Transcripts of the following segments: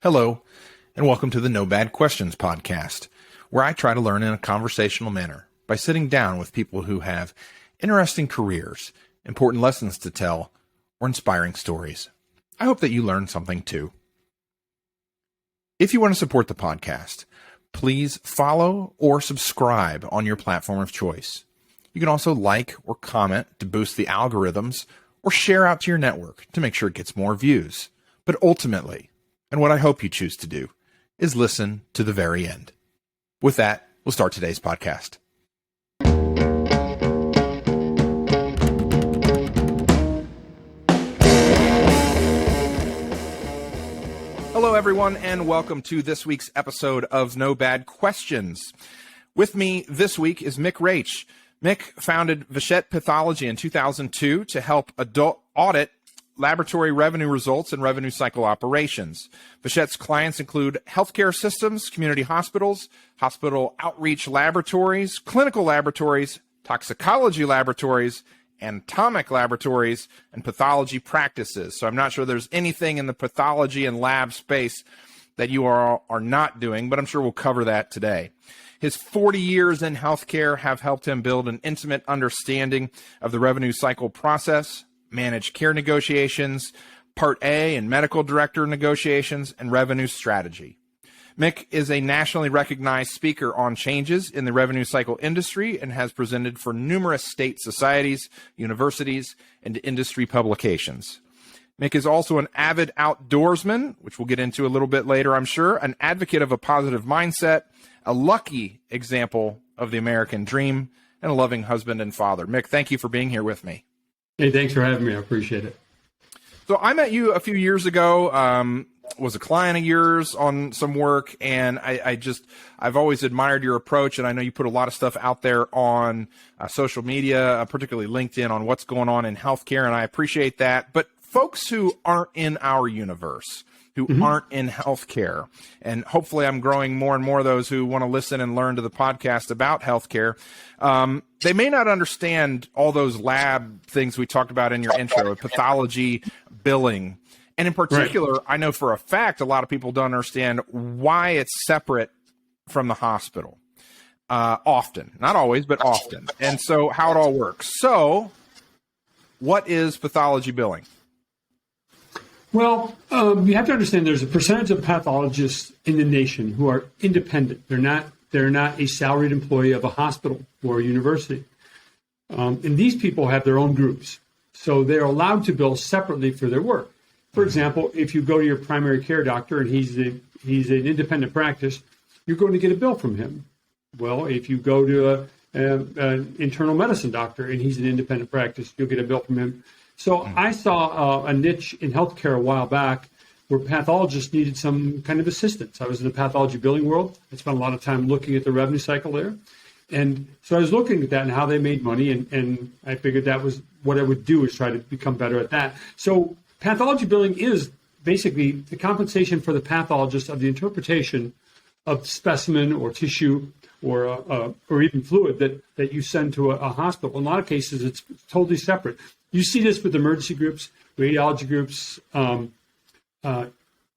Hello, and welcome to the No Bad Questions podcast, where I try to learn in a conversational manner by sitting down with people who have interesting careers, important lessons to tell, or inspiring stories. I hope that you learn something too. If you want to support the podcast, please follow or subscribe on your platform of choice. You can also like or comment to boost the algorithms or share out to your network to make sure it gets more views. But ultimately, and what I hope you choose to do, is listen to the very end. With that, we'll start today's podcast. Hello, everyone, and welcome to this week's episode of No Bad Questions. With me this week is Mick Raich. Mick founded Vachette Pathology in 2002 to help audit laboratory revenue results and revenue cycle operations. Vachette's clients include healthcare systems, community hospitals, hospital outreach laboratories, clinical laboratories, toxicology laboratories, anatomic laboratories, and pathology practices. So I'm not sure there's anything in the pathology and lab space that you are not doing, but I'm sure we'll cover that today. His 40 years in healthcare have helped him build an intimate understanding of the revenue cycle process, managed care negotiations, Part A and medical director negotiations, and revenue strategy. Mick is a nationally recognized speaker on changes in the revenue cycle industry and has presented for numerous state societies, universities, and industry publications. Mick is also an avid outdoorsman, which we'll get into a little bit later, I'm sure, an advocate of a positive mindset, a lucky example of the American dream, and a loving husband and father. Mick, thank you for being here with me. Hey, thanks for having me. I appreciate it. So I met you a few years ago, was a client of yours on some work, and I've always admired your approach, and I know you put a lot of stuff out there on social media, particularly LinkedIn, on what's going on in healthcare, and I appreciate that. But folks who aren't in our universe, who aren't in healthcare, and hopefully I'm growing more and more of those who want to listen and learn to the podcast about healthcare, they may not understand all those lab things we talked about in your intro, pathology, billing. And in particular, right, I know for a fact a lot of people don't understand why it's separate from the hospital. Often, not always, but often. And so how it all works. So what is pathology billing? Well, you have to understand there's a percentage of pathologists in the nation who are independent. They're not a salaried employee of a hospital or a university. And these people have their own groups. So they're allowed to bill separately for their work. For example, if you go to your primary care doctor and he's an independent practice, you're going to get a bill from him. Well, if you go to an internal medicine doctor and he's an independent practice, you'll get a bill from him. So I saw a niche in healthcare a while back where pathologists needed some kind of assistance. I was in the pathology billing world. I spent a lot of time looking at the revenue cycle there. And so I was looking at that and how they made money, and I figured that was what I would do, is try to become better at that. So pathology billing is basically the compensation for the pathologist of the interpretation of specimen or tissue or even fluid that you send to a hospital. In a lot of cases, it's totally separate. You see this with emergency groups, radiology groups,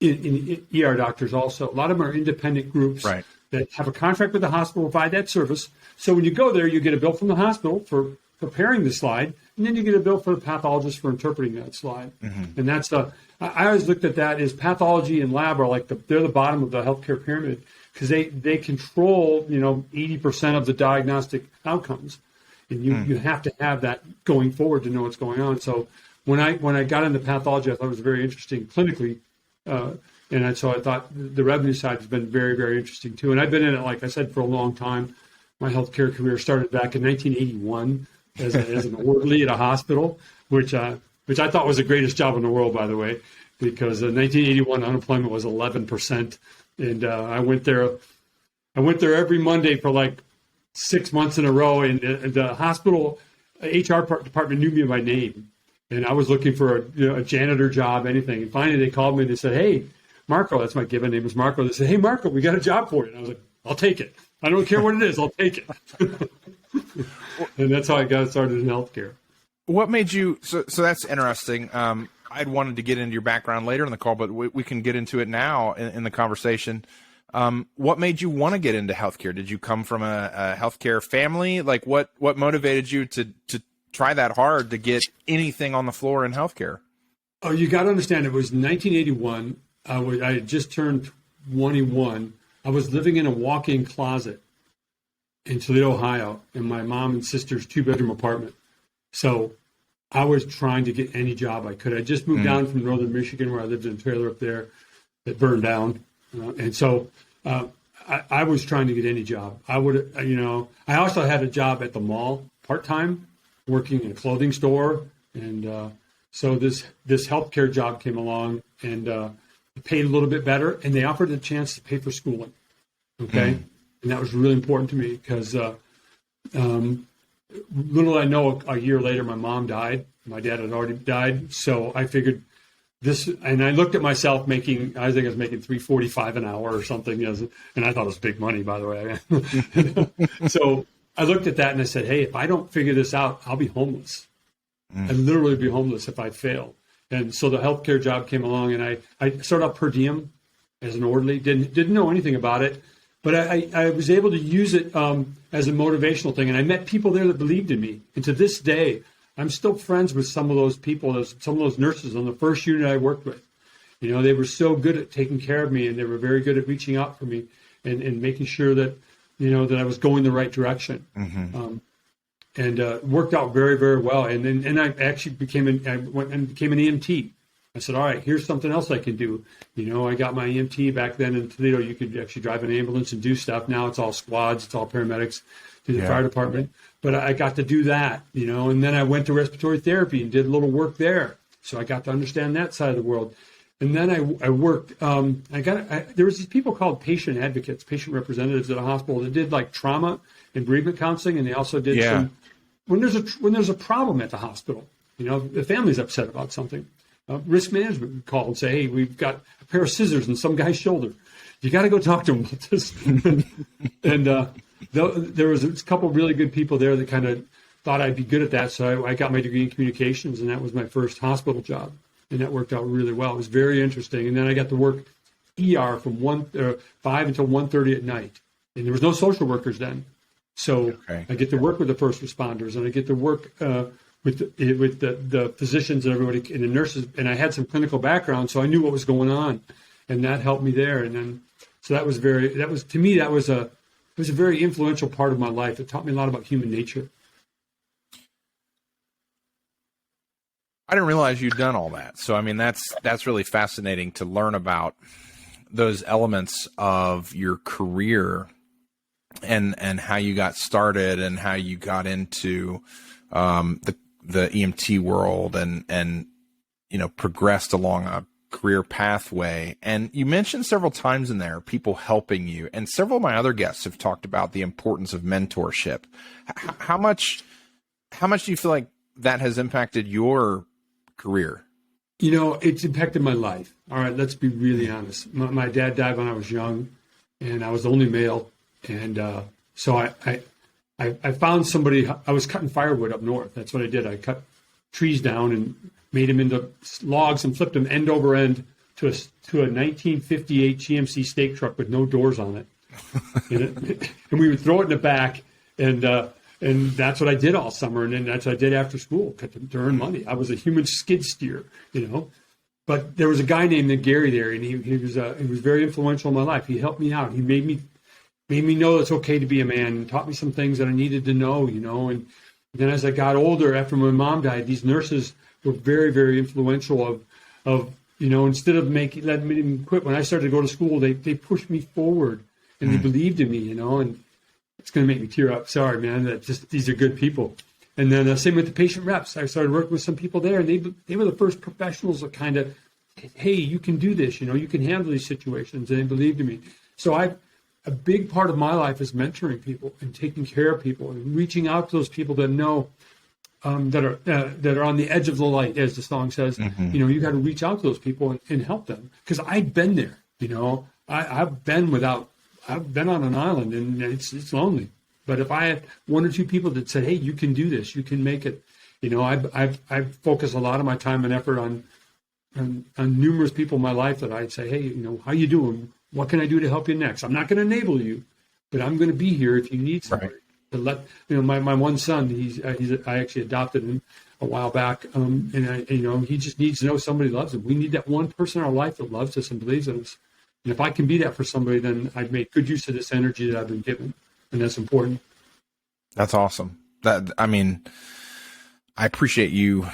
in ER doctors also. A lot of them are independent groups, right, that have a contract with the hospital to provide that service. So when you go there, you get a bill from the hospital for preparing the slide, and then you get a bill for the pathologist for interpreting that slide. Mm-hmm. And that's I always looked at that as pathology and lab are like they're the bottom of the healthcare pyramid, because they control 80% of the diagnostic outcomes, and you have to have that going forward to know what's going on. So when I got into pathology, I thought it was very interesting clinically, so I thought the revenue side has been very, very interesting too. And I've been in it, like I said, for a long time. My healthcare career started back in 1981 as an orderly at a hospital, which I thought was the greatest job in the world, by the way, because in 1981 unemployment was 11%, and I went there every Monday for like 6 months in a row, and the hospital HR department knew me by name, and I was looking for a janitor job, anything. And finally, they called me and they said, "Hey, Marco," that's my given name was Marco. They said, "Hey, Marco, we got a job for you." And I was like, "I'll take it. I don't care what it is. I'll take it." And that's how I got started in healthcare. What made you, so that's interesting. I'd wanted to get into your background later in the call, but we can get into it now in the conversation. What made you want to get into healthcare? Did you come from a healthcare family? Like what motivated you to try that hard to get anything on the floor in healthcare? Oh, you got to understand, it was 1981. I had just turned 21. I was living in a walk-in closet in Toledo, Ohio, in my mom and sister's 2-bedroom apartment. So I was trying to get any job I could. I just moved down from northern Michigan, where I lived in a trailer up there that burned down. And so I was trying to get any job. I would, I also had a job at the mall part-time, working in a clothing store. And so this healthcare job came along, and it paid a little bit better, and they offered a chance to pay for schooling. Okay. And that was really important to me because little I know, a year later, my mom died. My dad had already died. So I figured this, and I looked at myself making, I think I was making $3.45 an hour or something. And I thought it was big money, by the way. So I looked at that and I said, hey, if I don't figure this out, I'll be homeless. I'd literally be homeless if I fail. And so the healthcare job came along, and I started out per diem as an orderly, didn't know anything about it. But I was able to use it as a motivational thing. And I met people there that believed in me. And to this day, I'm still friends with some of those people, some of those nurses on the first unit I worked with. They were so good at taking care of me, and they were very good at reaching out for me and making sure that, that I was going the right direction. And worked out very, very well. And I actually went and became an EMT. I said, all right, here's something else I can do. I got my EMT back then in Toledo. You could actually drive an ambulance and do stuff. Now it's all squads, it's all paramedics to the fire department. But I got to do that, and then I went to respiratory therapy and did a little work there. So I got to understand that side of the world. And then I worked, there was these people called patient advocates, patient representatives at a hospital that did like trauma and bereavement counseling. And they also did some, when there's a problem at the hospital, the family's upset about something. Risk management would call and say, hey, we've got a pair of scissors in some guy's shoulder. You got to go talk to him about this. And there was a couple of really good people there that kind of thought I'd be good at that. So I got my degree in communications, and that was my first hospital job. And that worked out really well. It was very interesting. And then I got to work ER from 5 until 1:30 at night. And there was no social workers then. So I get to work with the first responders, and I get to work with the physicians and everybody and the nurses, and I had some clinical background, so I knew what was going on, and that helped me there. And then, so that was a very influential part of my life. It taught me a lot about human nature. I didn't realize you'd done all that. So, I mean, that's really fascinating to learn about those elements of your career and how you got started and how you got into the EMT world and progressed along a career pathway. And you mentioned several times in there people helping you, and several of my other guests have talked about the importance of mentorship. How much do you feel like that has impacted your career? It's impacted my life. All right, let's be really honest. My dad died when I was young, and I was the only male. And so I found somebody. I was cutting firewood up north. That's what I did. I cut trees down and made them into logs and flipped them end over end to a 1958 GMC stake truck with no doors on it. And we would throw it in the back, and that's what I did all summer. And then that's what I did after school to earn money. I was a human skid steer, But there was a guy named Gary there, and he was very influential in my life. He helped me out. He made me know it's okay to be a man, and taught me some things that I needed to know, And then as I got older, after my mom died, these nurses were very, very influential of instead of letting me quit, when I started to go to school, they pushed me forward, and they believed in me, and it's going to make me tear up. Sorry, man, these are good people. And then same with the patient reps. I started working with some people there, and they were the first professionals that kind of, hey, you can do this, you can handle these situations, and they believed in me. So a big part of my life is mentoring people and taking care of people and reaching out to those people that know that are on the edge of the light, as the song says. You got to reach out to those people and help them, because I've been there. I've been on an island, and it's lonely. But if I had one or two people that said, hey, you can do this, you can make it. I've focused a lot of my time and effort on numerous people in my life that I'd say, hey, how you doing? What can I do to help you next? I'm not going to enable you, but I'm going to be here if you need somebody. Right. To let my one son, I actually adopted him a while back, and he just needs to know somebody loves him. We need that one person in our life that loves us and believes in us. And if I can be that for somebody, then I've made good use of this energy that I've been given, and that's important. That's awesome. I appreciate you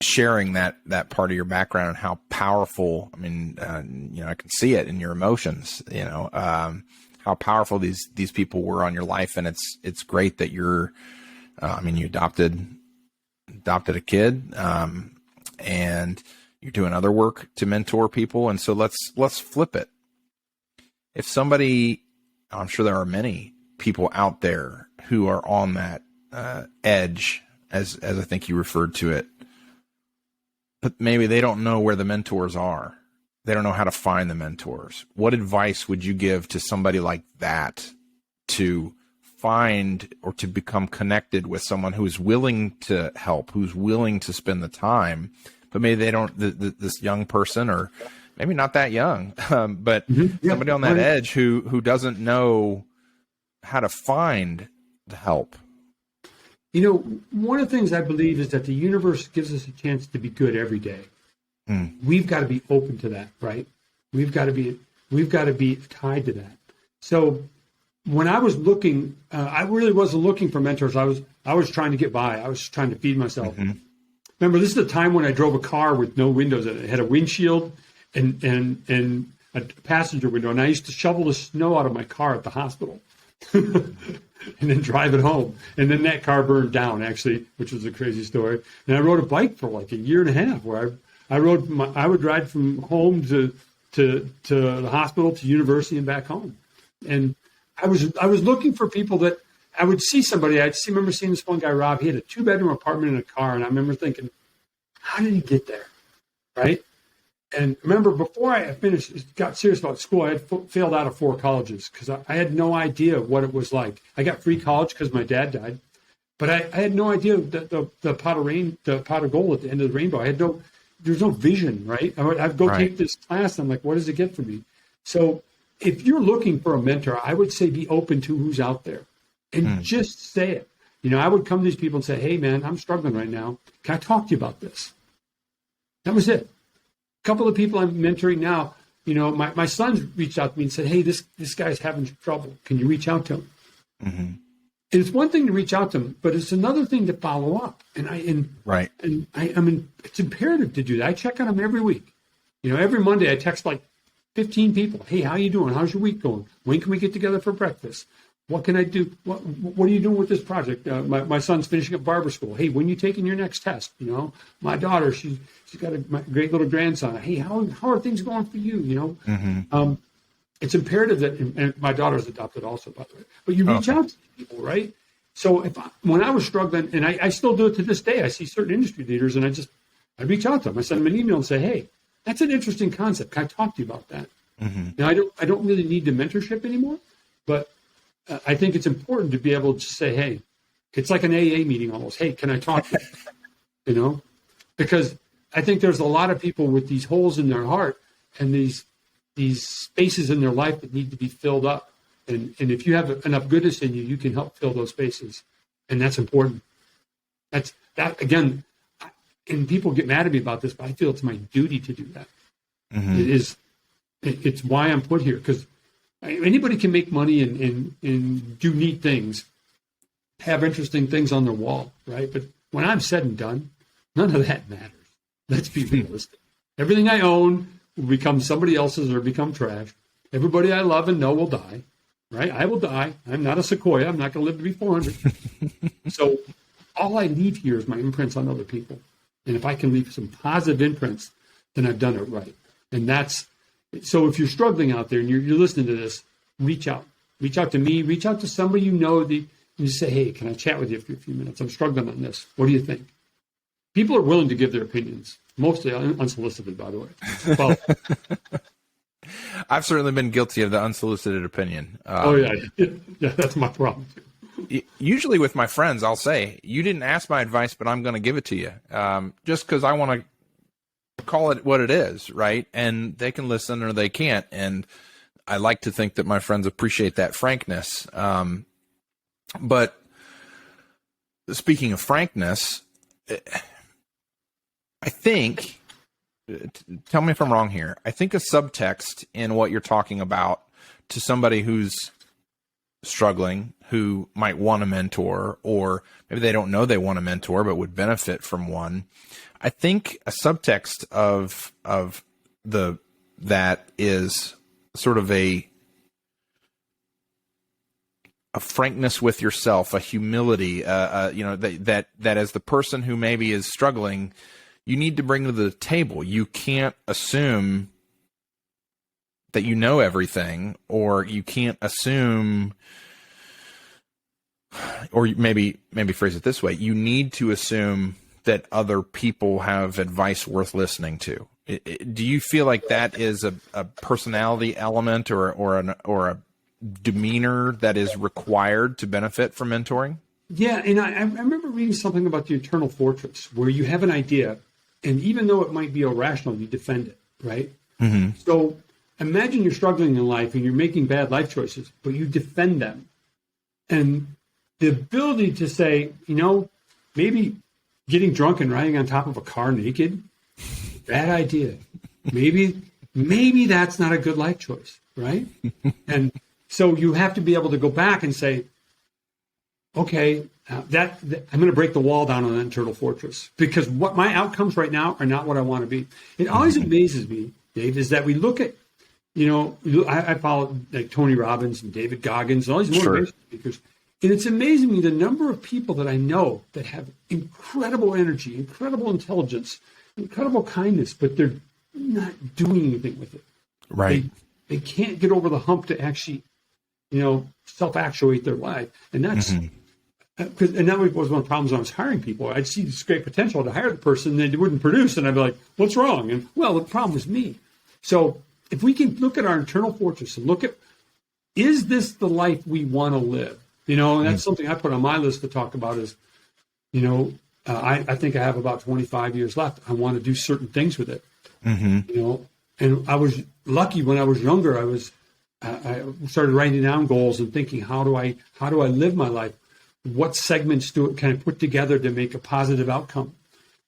sharing that part of your background and how powerful. I can see it in your emotions. How powerful these people were on your life, and it's great that you're. You adopted a kid, and you're doing other work to mentor people. And so let's flip it. If somebody, I'm sure there are many people out there who are on that edge, as I think you referred to it, but maybe they don't know where the mentors are. They don't know how to find the mentors. What advice would you give to somebody like that to find or to become connected with someone who is willing to help, who's willing to spend the time, but maybe they don't, this young person, or maybe not that young, but somebody on that edge who doesn't know how to find the help? One of the things I believe is that the universe gives us a chance to be good every day. We've got to be open to that, right? We've got to be tied to that. So when I was looking, I really wasn't looking for mentors. I was trying to get by. I was trying to feed myself. Remember, this is the time when I drove a car with no windows in it. It had a windshield and a passenger window, and I used to shovel the snow out of my car at the hospital. And then drive it home. And then that car burned down, actually, which was a crazy story. And I rode a bike for like a year and a half, where I would ride from home to the hospital, to university, and back home. And I was looking for people that I would see somebody. Remember seeing this one guy, Rob. He had a 2-bedroom apartment in a car, and I remember thinking, how did he get there, right? And remember, before I got serious about school, I had failed out of 4 colleges because I had no idea what it was like. I got free college because my dad died, but I had no idea the pot of gold at the end of the rainbow. There's no vision, right? I'd go take this class, and I'm like, what does it get for me? So if you're looking for a mentor, I would say be open to who's out there, and just say it. I would come to these people and say, hey, man, I'm struggling right now. Can I talk to you about this? That was it. A couple of people I'm mentoring now, my sons reached out to me and said, hey, this guy's having trouble. Can you reach out to him? And it's one thing to reach out to him, but it's another thing to follow up. It's imperative to do that. I check on them every week. Every Monday I text like 15 people. Hey, how you doing? How's your week going? When can we get together for breakfast? What can I do? What are you doing with this project? My son's finishing up barber school. Hey, when are you taking your next test? My daughter, she's got a great little grandson. Hey, how are things going for you? It's imperative that, and my daughter's adopted also, by the way, but you reach out to people, right? So when I was struggling, and I still do it to this day, I see certain industry leaders, and I reach out to them. I send them an email and say, hey, that's an interesting concept. Can I talk to you about that? Now, I don't really need the mentorship anymore, but I think it's important to be able to say, hey, it's like an AA meeting almost. Hey, can I talk to you? Because I think there's a lot of people with these holes in their heart and these spaces in their life that need to be filled up. And if you have enough goodness in you, you can help fill those spaces. And that's important. That again, and people get mad at me about this, but I feel it's my duty to do that. It's why I'm put here, because anybody can make money and do neat things, have interesting things on their wall, right? But when I'm said and done, none of that matters. Let's be realistic. Everything I own will become somebody else's or become trash. Everybody I love and know will die, right? I will die. I'm not a sequoia. I'm not going to live to be 400. So all I leave here is my imprints on other people. And if I can leave some positive imprints, then I've done it right. And so if you're struggling out there and you're listening to this, reach out. Reach out to me. Reach out to somebody and you say, hey, can I chat with you for a few minutes? I'm struggling on this. What do you think? People are willing to give their opinions, mostly unsolicited, by the way. Well, I've certainly been guilty of the unsolicited opinion. Yeah, that's my problem too. Usually with my friends, I'll say, you didn't ask my advice, but I'm going to give it to you. Just because I want to call it what it is, right? And they can listen or they can't. And I like to think that my friends appreciate that frankness. But speaking of frankness, I think, tell me if I'm wrong here, I think a subtext in what you're talking about to somebody who's struggling, who might want a mentor, or maybe they don't know they want a mentor but would benefit from one. I think a subtext of that is sort of a frankness with yourself, a humility, that as the person who maybe is struggling, you need to bring to the table. You can't assume that you know everything, or you can't assume, or maybe phrase it this way, you need to assume that other people have advice worth listening to. Do you feel like that is a personality element or a demeanor that is required to benefit from mentoring? Yeah, and I remember reading something about the internal fortress, where you have an idea, and even though it might be irrational, you defend it, right? Mm-hmm. So imagine you're struggling in life and you're making bad life choices, but you defend them. And the ability to say, maybe getting drunk and riding on top of a car naked, bad idea. Maybe that's not a good life choice, right? And so you have to be able to go back and say, okay, I'm going to break the wall down on that internal fortress, because what my outcomes right now are not what I want to be. It always amazes me, Dave, is that we look at, I follow like Tony Robbins and David Goggins and all these motivation speakers. And it's amazing me the number of people that I know that have incredible energy, incredible intelligence, incredible kindness, but they're not doing anything with it. Right. They can't get over the hump to actually, self-actuate their life. And that's, and that was one of the problems when I was hiring people. I'd see this great potential to hire the person, and they wouldn't produce. And I'd be like, what's wrong? And well, the problem was me. So if we can look at our internal fortress and look at, is this the life we want to live? And that's something I put on my list to talk about is, I think I have about 25 years left. I want to do certain things with it. And I was lucky when I was younger. I started writing down goals and thinking, how do I live my life? What segments can I put together to make a positive outcome?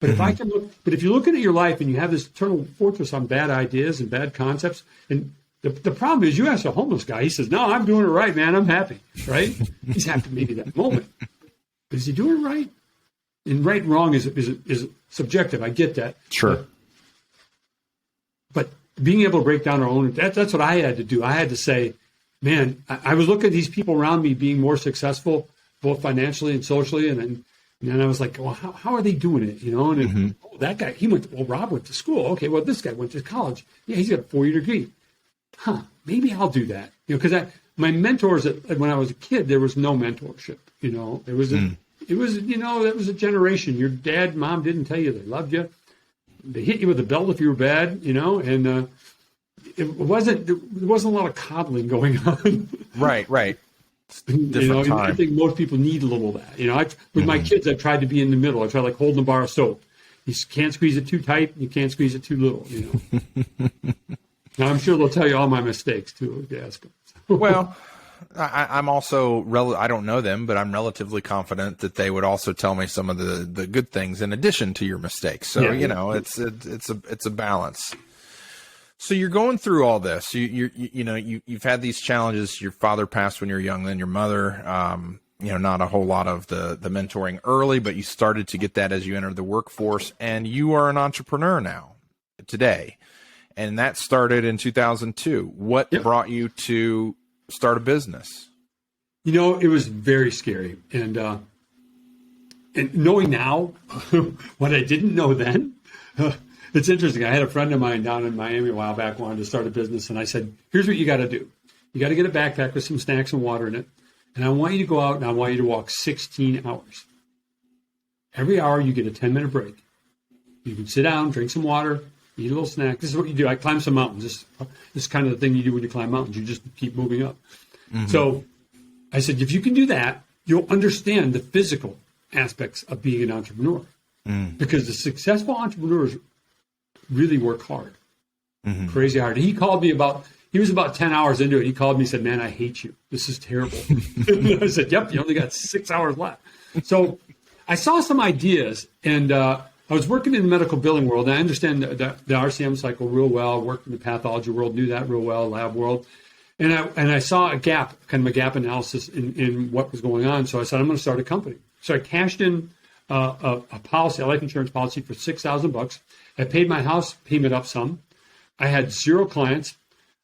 But if you're looking at your life and you have this internal fortress on bad ideas and bad concepts, and the problem is, you ask a homeless guy, he says, no, I'm doing it right, man. I'm happy, right? He's happy maybe that moment. But is he doing it right? And right and wrong is subjective. I get that. Sure. But being able to break down our own, that's what I had to do. I had to say, man, I was looking at these people around me being more successful, both financially and socially. And then I was like, well, how are they doing it? And that guy, Rob went to school. Okay, well, this guy went to college. Yeah, he's got a 4-year degree. Maybe I'll do that. Because my mentors, when I was a kid, there was no mentorship. There was that was a generation. Your dad, mom didn't tell you they loved you. They hit you with a belt if you were bad, and there wasn't a lot of coddling going on. Right. Different time. I think most people need a little of that. With my kids, I tried to be in the middle. I tried like holding a bar of soap. You can't squeeze it too tight. You can't squeeze it too little. Now, I'm sure they'll tell you all my mistakes, too, if you ask them. Well, I'm also, I don't know them, but I'm relatively confident that they would also tell me some of the good things in addition to your mistakes. So, it's a balance. So you're going through all this. You've had these challenges. Your father passed when you were young, then your mother, not a whole lot of the mentoring early, but you started to get that as you entered the workforce, and you are an entrepreneur now, today. And that started in 2002. What brought you to start a business? It was very scary. And knowing now what I didn't know then, it's interesting. I had a friend of mine down in Miami a while back wanted to start a business. And I said, here's what you got to do. You got to get a backpack with some snacks and water in it. And I want you to go out and I want you to walk 16 hours. Every hour you get a 10-minute break. You can sit down, drink some water, eat a little snack. This is what you do. I climb some mountains. This is kind of the thing you do when you climb mountains. You just keep moving up. So I said, if you can do that, you'll understand the physical aspects of being an entrepreneur. Because the successful entrepreneurs really work hard, crazy hard. He called me he was about 10 hours into it. He called me and said, "Man, I hate you. This is terrible." I said, "Yep, you only got 6 hours left." So I saw some ideas, and I was working in the medical billing world. And I understand the RCM cycle real well. Worked in the pathology world, knew that real well, lab world. And I saw a gap, kind of a gap analysis in what was going on. So I said, I'm going to start a company. So I cashed in a policy, a life insurance policy for $6,000. I paid my house payment up some. I had 0 clients.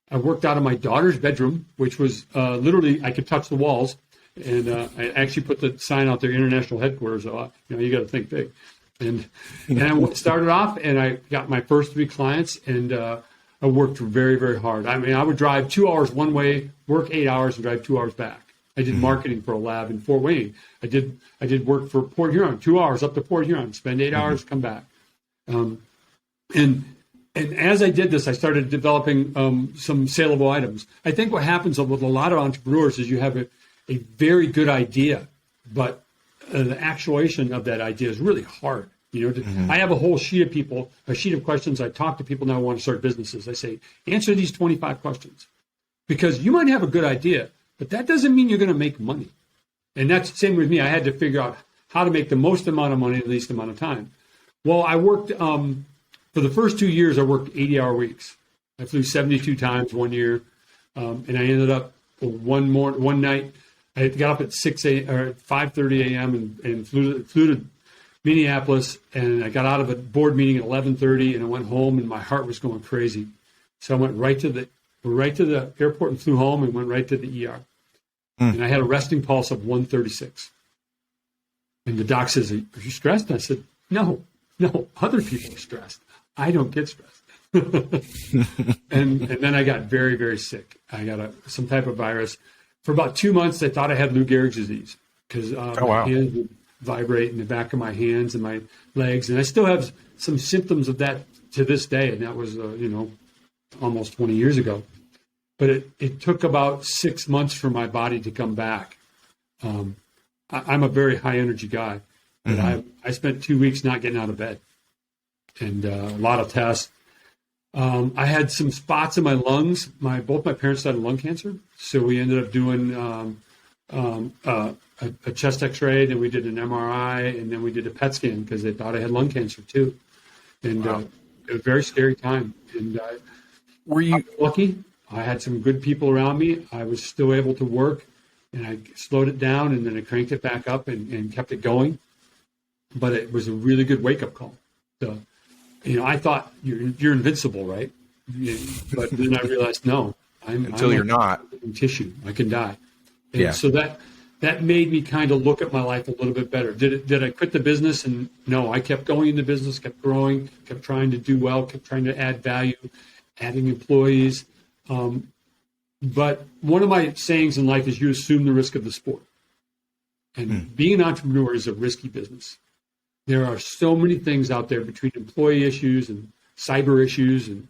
I worked out of my daughter's bedroom, which was literally, I could touch the walls. And I actually put the sign out there, international headquarters. So, you got to think big. And I started off, and I got my first 3 clients, and I worked very, very hard. I mean, I would drive 2 hours one way, work 8 hours, and drive 2 hours back. I did marketing for a lab in Fort Wayne. I did work for Port Huron, 2 hours up to Port Huron, spend 8 hours, come back. And as I did this, I started developing some saleable items. I think what happens with a lot of entrepreneurs is you have a very good idea, but the actuation of that idea is really hard. I have a whole sheet of questions. I talk to people now who want to start businesses. I say, answer these 25 questions, because you might have a good idea, but that doesn't mean you're going to make money. And that's the same with me. I had to figure out how to make the most amount of money in the least amount of time. Well, I worked, for the first 2 years, I worked 80-hour weeks. I flew 72 times one year. And I ended up one night, I got up at 5:30 a.m. and flew to Minneapolis, and I got out of a board meeting at 11:30, and I went home, and my heart was going crazy. So I went right to the airport and flew home, and went right to the ER. And I had a resting pulse of 136. And the doc says, "Are you stressed?" And I said, No, other people are stressed. I don't get stressed. and then I got very, very sick. I got some type of virus. For about 2 months, I thought I had Lou Gehrig's disease, because my hands would vibrate in the back of my hands and my legs. And I still have some symptoms of that to this day. And that was, almost 20 years ago. But it took about 6 months for my body to come back. I'm a very high energy guy. But I spent 2 weeks not getting out of bed, and a lot of tests. I had some spots in my lungs. Both my parents died of lung cancer. So we ended up doing a chest x-ray, then we did an MRI, and then we did a PET scan, because they thought I had lung cancer too. And it was a very scary time. And were you lucky? I had some good people around me. I was still able to work, and I slowed it down, and then I cranked it back up and kept it going. But it was a really good wake-up call. So, I thought you're invincible, right? But then I realized, no, until you're not. Tissue, I can die. And so that made me kind of look at my life a little bit better. Did I quit the business? And no, I kept going in the business, kept growing, kept trying to do well, kept trying to add value, adding employees. But one of my sayings in life is you assume the risk of the sport. And being an entrepreneur is a risky business. There are so many things out there between employee issues and cyber issues and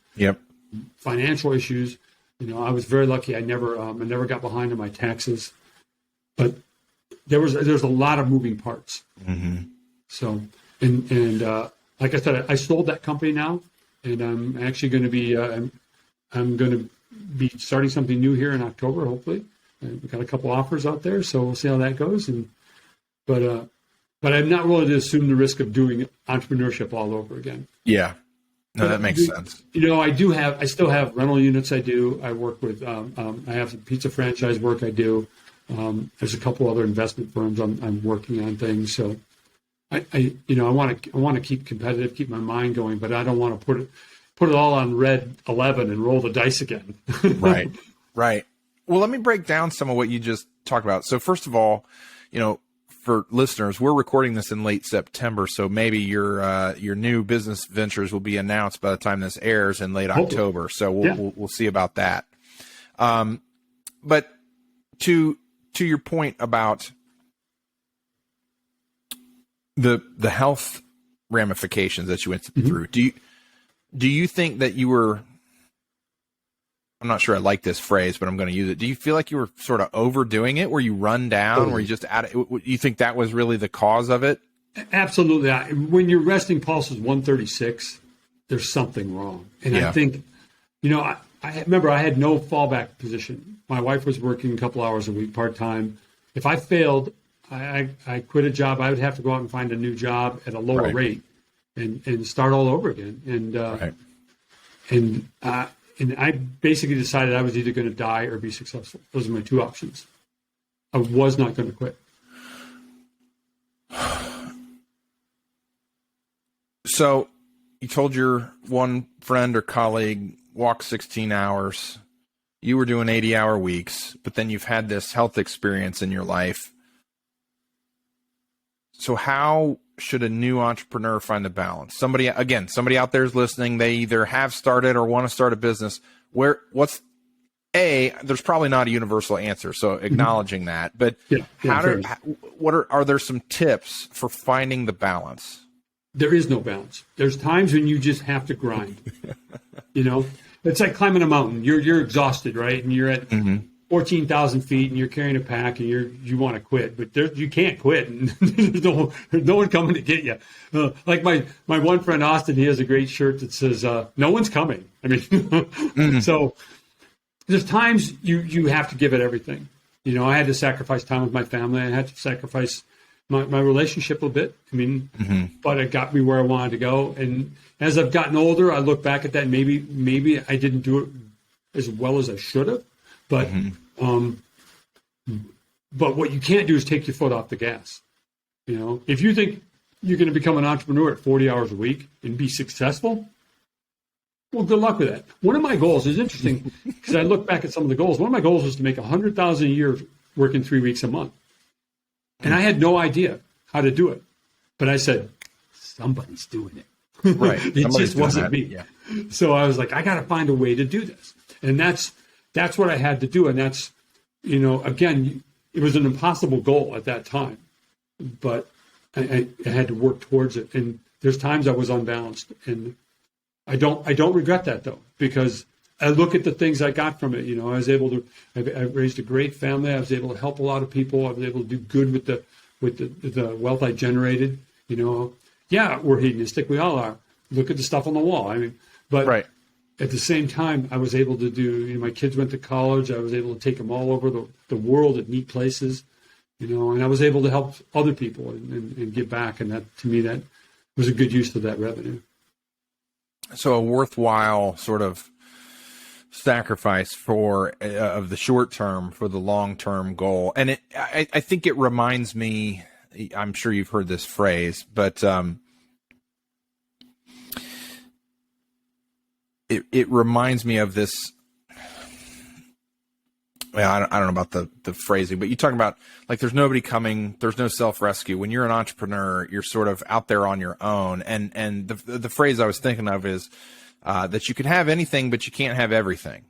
financial issues. I was very lucky. I never got behind on my taxes, but there's a lot of moving parts. So, and like I said, I sold that company now, and I'm actually going to be I'm going to be starting something new here in October, hopefully. We've got a couple offers out there, so we'll see how that goes. But I'm not willing to assume the risk of doing entrepreneurship all over again. Yeah. No, that makes sense. I still have rental units I do. I work with, I have some pizza franchise work I do. There's a couple other investment firms I'm working on things. So I want to keep competitive, keep my mind going, but I don't want to put it all on red 11 and roll the dice again. Right. Well, let me break down some of what you just talked about. So first of all, for listeners, we're recording this in late September, so maybe your new business ventures will be announced by the time this airs in late October. So we'll see about that. But to your point about the health ramifications that you went through, do you think that you were I'm not sure I like this phrase, but I'm going to use it. Do you feel like you were sort of overdoing it, where you run down, where you just you think that was really the cause of it? Absolutely. When your resting pulse is 136, there's something wrong. And I think, I remember I had no fallback position. My wife was working a couple hours a week part-time. If I failed, I quit a job. I would have to go out and find a new job at a lower rate and start all over again. And I basically decided I was either going to die or be successful. Those are my two options. I was not going to quit. So you told your one friend or colleague, walk 16 hours. You were doing 80-hour weeks, but then you've had this health experience in your life. So how should a new entrepreneur find the balance? Somebody out there is listening. They either have started or want to start a business. There's probably not a universal answer. So acknowledging that, but are there some tips for finding the balance? There is no balance. There's times when you just have to grind. It's like climbing a mountain. You're exhausted, right? And you're at 14,000 feet, and you're carrying a pack, and you want to quit, but you can't quit, and there's no one coming to get you. Like my one friend Austin, he has a great shirt that says, "No one's coming." I mean, So there's times you have to give it everything. I had to sacrifice time with my family. I had to sacrifice my relationship a bit. I mean, but it got me where I wanted to go. And as I've gotten older, I look back at that. Maybe I didn't do it as well as I should have. But but what you can't do is take your foot off the gas. If you think you're going to become an entrepreneur at 40 hours a week and be successful, well, good luck with that. One of my goals is interesting because I look back at some of the goals. One of my goals was to make $100,000 a year working 3 weeks a month. And I had no idea how to do it. But I said, somebody's doing it. Right. It just wasn't me. Yeah. So I was like, I got to find a way to do this. And that's what I had to do. And that's, again, it was an impossible goal at that time. But I had to work towards it. And there's times I was unbalanced. And I don't regret that, though, because I look at the things I got from it. I was able to. I raised a great family. I was able to help a lot of people. I was able to do good with the wealth I generated. Yeah, we're hedonistic. We all are. Look at the stuff on the wall. But at the same time, I was able to do. My kids went to college. I was able to take them all over the world at neat places. And I was able to help other people and give back. And that, to me, that was a good use of that revenue. So a worthwhile sort of sacrifice of the short term for the long term goal. And I think it reminds me, I'm sure you've heard this phrase, but it reminds me of this. Well, I don't know about the phrasing, but you talk about like there's nobody coming, there's no self-rescue. When you're an entrepreneur, you're sort of out there on your own. And the phrase I was thinking of is that you can have anything, but you can't have everything.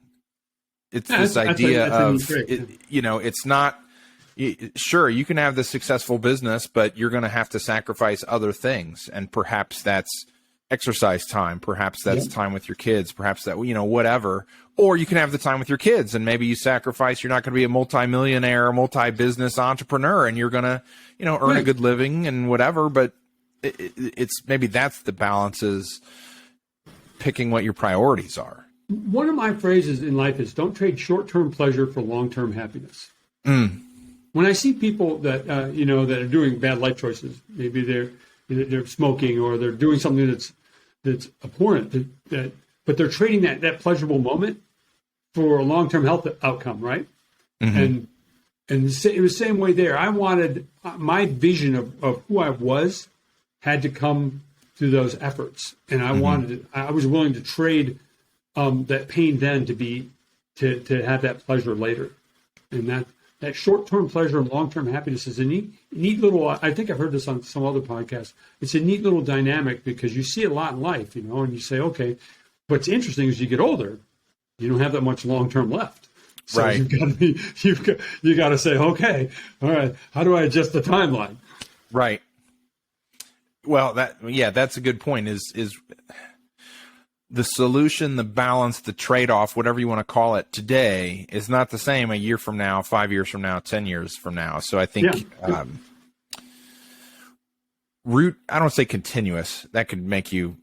It's this idea of, it's not, sure, you can have this successful business, but you're going to have to sacrifice other things. And perhaps that's exercise time. Perhaps that's time with your kids. Perhaps that, whatever. Or you can have the time with your kids and maybe you sacrifice. You're not going to be a multimillionaire, multi-business entrepreneur, and you're going to, earn a good living and whatever. But it's maybe that's the balance, is picking what your priorities are. One of my phrases in life is don't trade short-term pleasure for long-term happiness. When I see people that, that are doing bad life choices, maybe they're smoking or they're doing something that's abhorrent, but they're trading that pleasurable moment for a long-term health outcome, right? And it was the same way there. I wanted my vision of who I was had to come through those efforts, and I was willing to trade that pain then to have that pleasure later, and that short-term pleasure and long-term happiness is a neat little, I think I've heard this on some other podcasts. It's a neat little dynamic because you see a lot in life, and you say, okay, what's interesting is you get older, you don't have that much long-term left. So right. You got to say, okay, all right, how do I adjust the timeline? Right. Well, that's a good point is the solution, the balance, the trade-off, whatever you want to call it today is not the same a year from now, 5 years from now, 10 years from now. So I think I don't say continuous. That could make you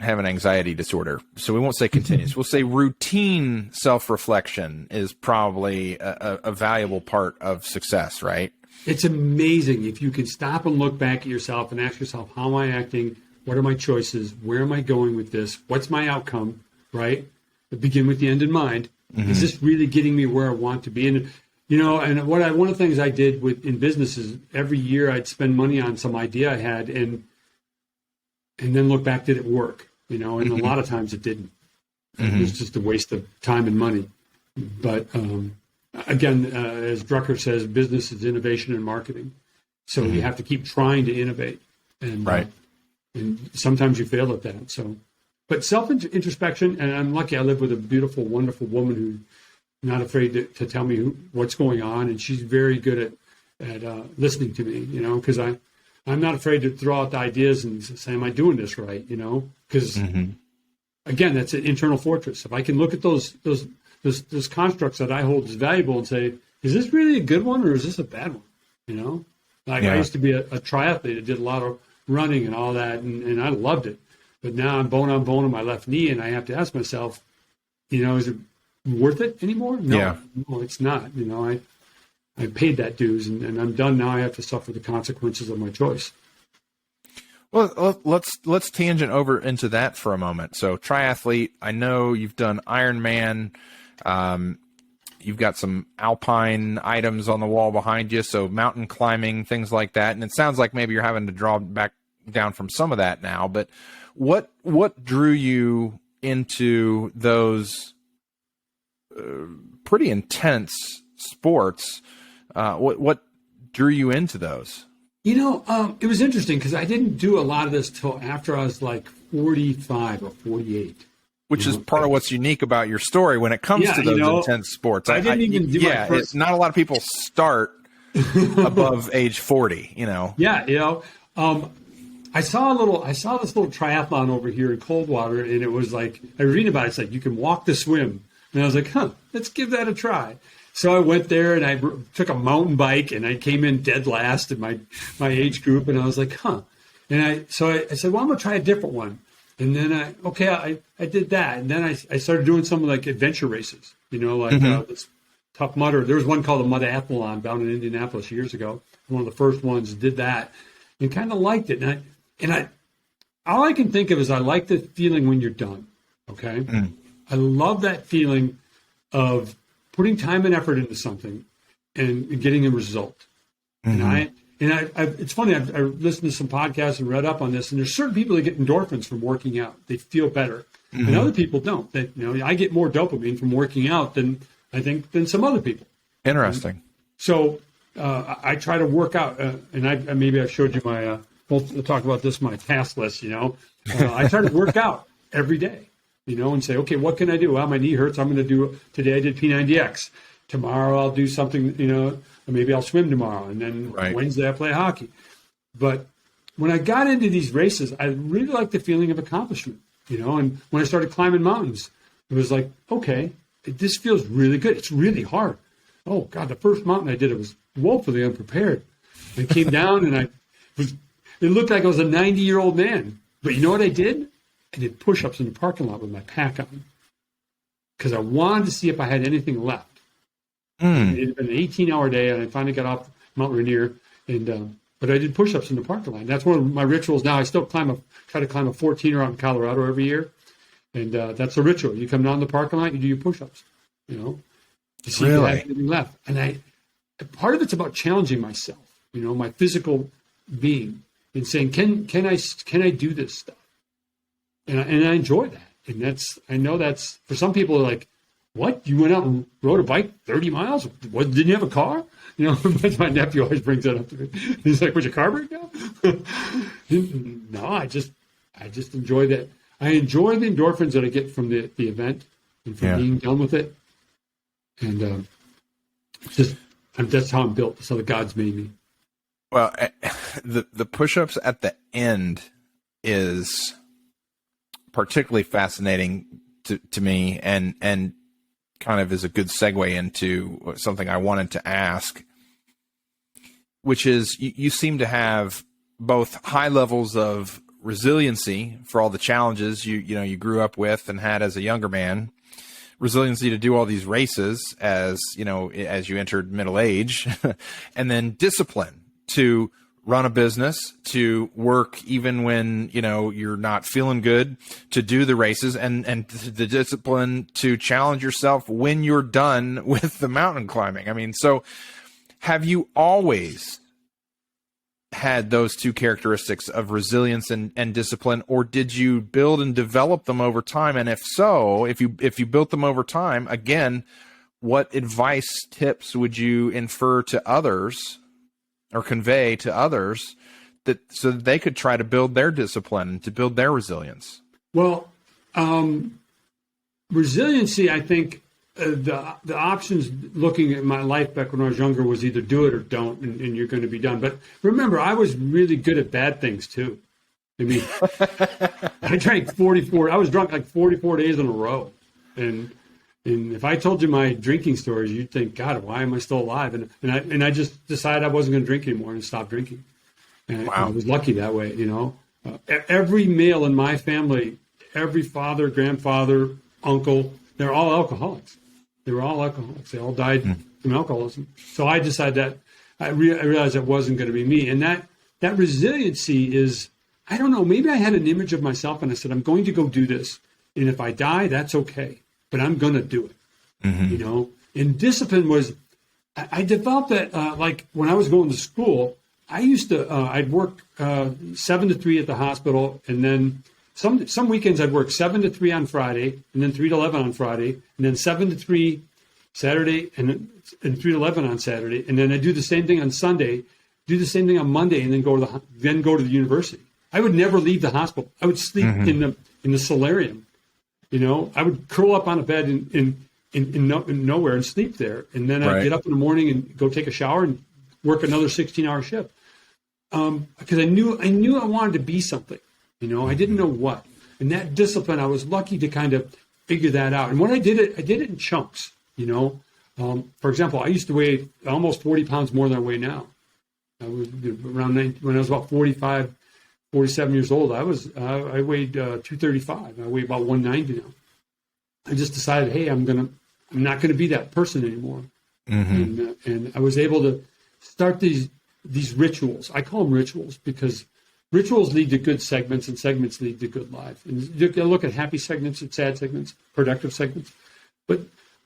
have an anxiety disorder. So we won't say continuous. We'll say routine self-reflection is probably a valuable part of success, right? It's amazing if you can stop and look back at yourself and ask yourself, how am I acting? What are my choices? Where am I going with this? What's my outcome, right? Begin with the end in mind. Mm-hmm. Is this really getting me where I want to be? And, and one of the things I did in business is every year I'd spend money on some idea I had and then look back, did it work? And a lot of times it didn't. Mm-hmm. It was just a waste of time and money. But again, as Drucker says, business is innovation and marketing. So you have to keep trying to innovate. And, right. And sometimes you fail at that. So, but self-introspection, and I'm lucky I live with a beautiful, wonderful woman who's not afraid to tell me what's going on. And she's very good at listening to me, because I'm not afraid to throw out the ideas and say, am I doing this right? Because again, that's an internal fortress. If I can look at those constructs that I hold as valuable and say, is this really a good one or is this a bad one? I used to be a triathlete. I did a lot of running and all that, and I loved it. But now I'm bone on bone on my left knee, and I have to ask myself, is it worth it anymore? No, it's not. I paid that dues, and I'm done now. I have to suffer the consequences of my choice. Well, let's tangent over into that for a moment. So triathlete, I know you've done Ironman. You've got some alpine items on the wall behind you, so mountain climbing, things like that. And it sounds like maybe you're having to draw back down from some of that now. But what drew you into those pretty intense sports? What drew you into those? It was interesting because I didn't do a lot of this till after I was like 45 or 48. Which is part of what's unique about your story when it comes to those intense sports. I didn't even do my first... not a lot of people start above age 40, Yeah, I saw this little triathlon over here in Coldwater, and it was like, I read about it, it's like you can walk the swim. And I was like, let's give that a try. So I went there and I took a mountain bike and I came in dead last in my age group, and I was like, And I said, well, I'm going to try a different one. And then I did that. And then I started doing some like adventure races, this Tough Mudder. There was one called the Mudathlon down in Indianapolis years ago. One of the first ones did that and kind of liked it. And I all I can think of is I like the feeling when you're done. Okay. I love that feeling of putting time and effort into something and getting a result. And it's funny. I've listened to some podcasts and read up on this, and there's certain people that get endorphins from working out. They feel better, and other people don't. I get more dopamine from working out than some other people. Interesting. So I try to work out, and maybe I showed you my. We'll talk about this. My task list. I try to work out every day. And say, okay, what can I do? Well, my knee hurts. I'm going to do today. I did P90X. Tomorrow I'll do something. Maybe I'll swim tomorrow, and then Wednesday I play hockey. But when I got into these races, I really liked the feeling of accomplishment, And when I started climbing mountains, it was like, okay, this feels really good. It's really hard. Oh God, the first mountain I did, it was woefully unprepared. I came down and it looked like I was a 90-year-old man. But you know what I did? I did push-ups in the parking lot with my pack on because I wanted to see if I had anything left. It had been an 18-hour day, and I finally got off Mount Rainier, but I did push-ups in the parking lot. That's one of my rituals now. I still try to climb a 14er out in Colorado every year, and that's a ritual. You come down the parking lot, you do your push-ups, to see if you have anything left. And part of it's about challenging myself, my physical being, and saying, can I do this stuff? And I enjoy that, and I know that's for some people like. What? You went out and rode a bike 30 miles? What? Didn't you have a car? My nephew always brings that up to me. He's like, "Was your car break down?" No, I just enjoy that. I enjoy the endorphins that I get from the event and from being done with it. And that's how I'm built. That's how the gods made me. Well, the push-ups at the end is particularly fascinating to me, and kind of is a good segue into something I wanted to ask, which is you seem to have both high levels of resiliency for all the challenges you grew up with and had as a younger man, resiliency to do all these races as you entered middle age, and then discipline to run a business, to work even when you're not feeling good, to do the races, and the discipline to challenge yourself when you're done with the mountain climbing. I mean, so have you always had those two characteristics of resilience and discipline, or did you build and develop them over time? And if so, if you built them over time, again, what advice, tips would you infer to others or convey to others so that they could try to build their discipline, to build their resilience? Well, resiliency, I think the options looking at my life back when I was younger was either do it or don't, and you're going to be done. But remember, I was really good at bad things too. I mean, I drank 44. I was drunk like 44 days in a row. And if I told you my drinking stories, you'd think, God, why am I still alive? And I just decided I wasn't going to drink anymore and stopped drinking. And wow. I was lucky that way, Every male in my family, every father, grandfather, uncle, they're all alcoholics. They were all alcoholics. They all died from alcoholism. So I decided that I realized it wasn't going to be me. And that resiliency is, I don't know, maybe I had an image of myself and I said, I'm going to go do this. And if I die, that's okay. But I'm going to do it, And discipline was, I developed that, like when I was going to school, I used to, I'd work 7 to 3 at the hospital. And then some weekends I'd work 7 to 3 on Friday, and then 3 to 11 on Friday, and then 7 to 3 Saturday, and 3 to 11 on Saturday. And then I'd do the same thing on Sunday, do the same thing on Monday, and then go to the university. I would never leave the hospital. I would sleep in the solarium. I would curl up on a bed in nowhere and sleep there. And then I'd get up in the morning and go take a shower and work another 16-hour shift. Because I knew I wanted to be something. I didn't know what. And that discipline, I was lucky to kind of figure that out. And when I did it in chunks. For example, I used to weigh almost 40 pounds more than I weigh now. I was when I was about 45, 47 years old, I weighed 235. I weigh about 190 now. I just decided, hey, I'm not gonna be that person anymore. And I was able to start these rituals. I call them rituals because rituals lead to good segments, and segments lead to good life. And you can look at happy segments and sad segments, productive segments. But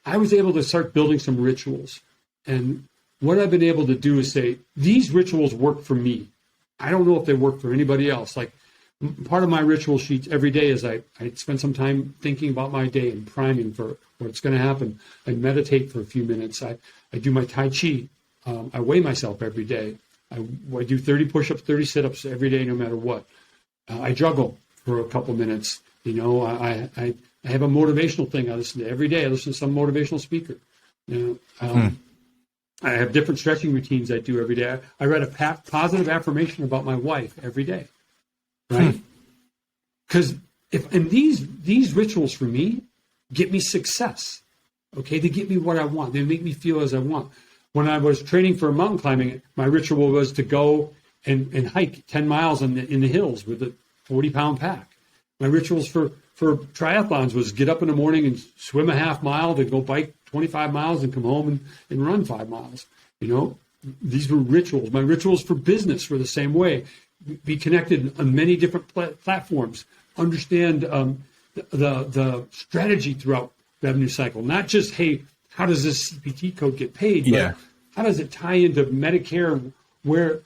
I was able to start building some rituals. And what I've been able to do is say, these rituals work for me. I don't know if they work for anybody else. Like part of my ritual sheets every day is I spend some time thinking about my day and priming for what's going to happen. I meditate for a few minutes. I do my Tai Chi. I weigh myself every day. I do 30 push-ups, 30 sit-ups every day, no matter what. I juggle for a couple minutes. I have a motivational thing I listen to every day. I listen to some motivational speaker. I have different stretching routines I do every day. I read a positive affirmation about my wife every day, right? Because these rituals for me get me success, okay? They get me what I want. They make me feel as I want. When I was training for mountain climbing, my ritual was to go and hike 10 miles in the hills with a 40-pound pack. My rituals for triathlons was get up in the morning and swim a half mile, then go bike 25 miles and come home and run 5 miles. These were rituals. My rituals for business were the same way. Be connected on many different platforms. Understand the strategy throughout revenue cycle. Not just, hey, how does this CPT code get paid? But how does it tie into Medicare, where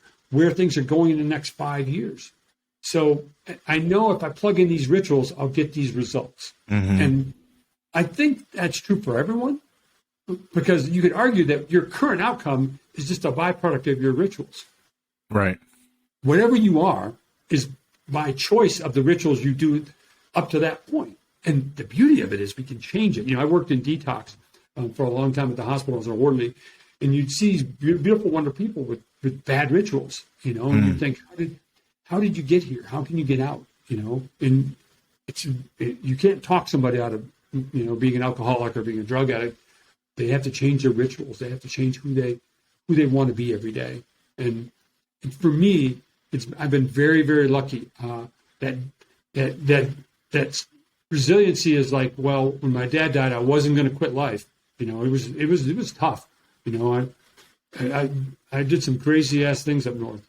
things are going in the next 5 years? So I know if I plug in these rituals, I'll get these results. And I think that's true for everyone, because you could argue that your current outcome is just a byproduct of your rituals. Right. Whatever you are is by choice of the rituals you do up to that point. And the beauty of it is we can change it. I worked in detox for a long time at the hospital as an orderly, and you'd see these beautiful, wonderful people with bad rituals, and you think, how did you get here? How can you get out? And you can't talk somebody out of, being an alcoholic or being a drug addict. They have to change their rituals. They have to change who they want to be every day. And for me, I've been very, very lucky that resiliency is like, well, when my dad died, I wasn't going to quit life. It was tough. I did some crazy ass things up north,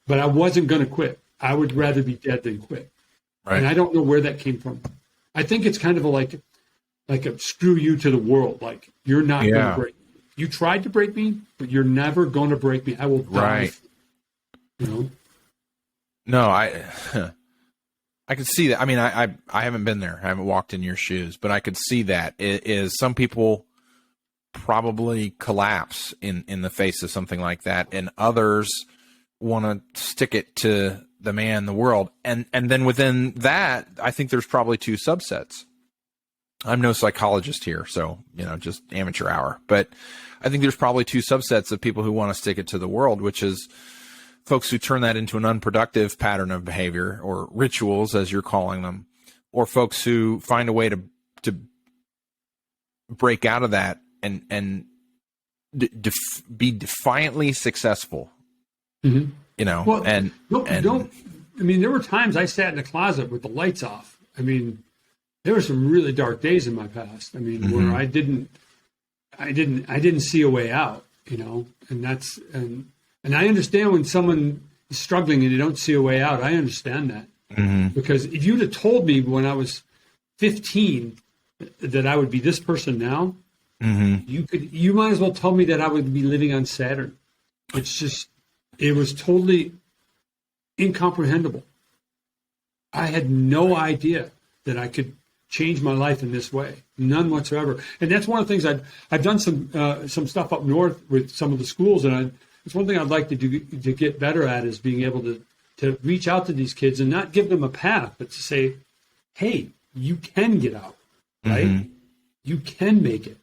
but I wasn't going to quit. I would rather be dead than quit. Right. And I don't know where that came from. I think it's kind of like a screw you to the world. Like, you're not going to break me. You tried to break me, but you're never going to break me. I will die. Right. No, I could see that. I mean, I haven't been there. I haven't walked in your shoes, but I could see that. It is some people probably collapse in the face of something like that, and others want to stick it to the man, the world. And then within that, I think there's probably two subsets. I'm no psychologist here, so, just amateur hour. But I think there's probably two subsets of people who want to stick it to the world, which is folks who turn that into an unproductive pattern of behavior or rituals, as you're calling them, or folks who find a way to break out of that and be defiantly successful. Mm-hmm. Well, I mean, there were times I sat in the closet with the lights off. I mean, there were some really dark days in my past. I mean, where I didn't see a way out, and I understand when someone is struggling and they don't see a way out. I understand that, because if you'd have told me when I was 15 that I would be this person now, you might as well tell me that I would be living on Saturn. It was totally incomprehensible. I had no idea that I could change my life in this way, none whatsoever. And that's one of the things I've done some stuff up north with some of the schools, and it's one thing I'd like to do to get better at is being able to reach out to these kids and not give them a path, but to say, hey, you can get out, right? You can make it.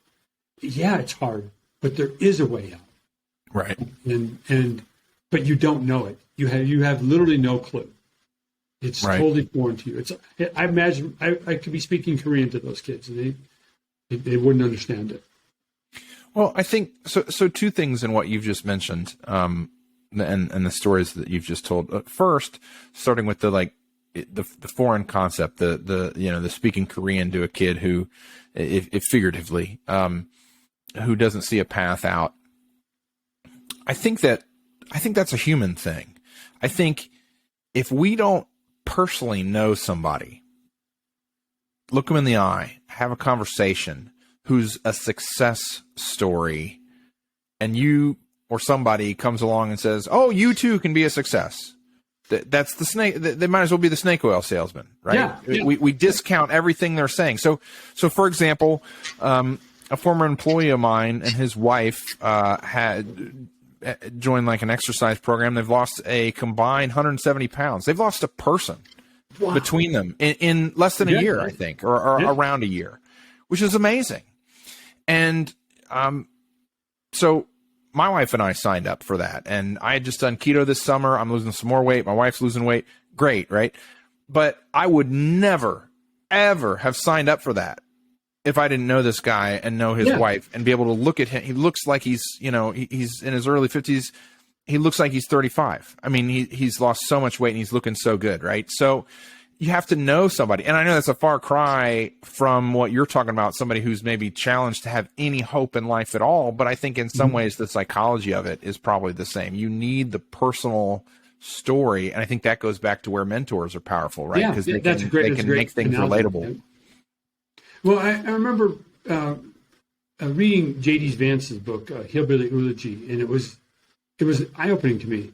Yeah, it's hard, but there is a way out, right? But you don't know it. You have literally no clue. It's totally foreign to you. I imagine I could be speaking Korean to those kids, and they wouldn't understand it. Well, I think so. Two things in what you've just mentioned, and the stories that you've just told. First, starting with the foreign concept, the speaking Korean to a kid who, if figuratively, who doesn't see a path out. I think that's a human thing. I think if we don't personally know somebody, look them in the eye, have a conversation, who's a success story, and you or somebody comes along and says, "Oh, you too can be a success." That's the snake. They might as well be the snake oil salesman, right? Yeah. We discount everything they're saying. So for example, a former employee of mine and his wife had joined like an exercise program. They've lost a combined 170 pounds. They've lost a person between them in less than a year, I think, or around a year, which is amazing. And so my wife and I signed up for that. And I had just done keto this summer. I'm losing some more weight. My wife's losing weight. Great, right? But I would never, ever have signed up for that if I didn't know this guy and know his wife and be able to look at him. He looks like he's in his early 50s. He looks like he's 35. I mean, he's lost so much weight and he's looking so good, right? So you have to know somebody. And I know that's a far cry from what you're talking about, somebody who's maybe challenged to have any hope in life at all. But I think in some ways the psychology of it is probably the same. You need the personal story. And I think that goes back to where mentors are powerful, right? Because they can make things relatable. Well, I remember reading J.D. Vance's book, Hillbilly Eulogy, and it was eye-opening to me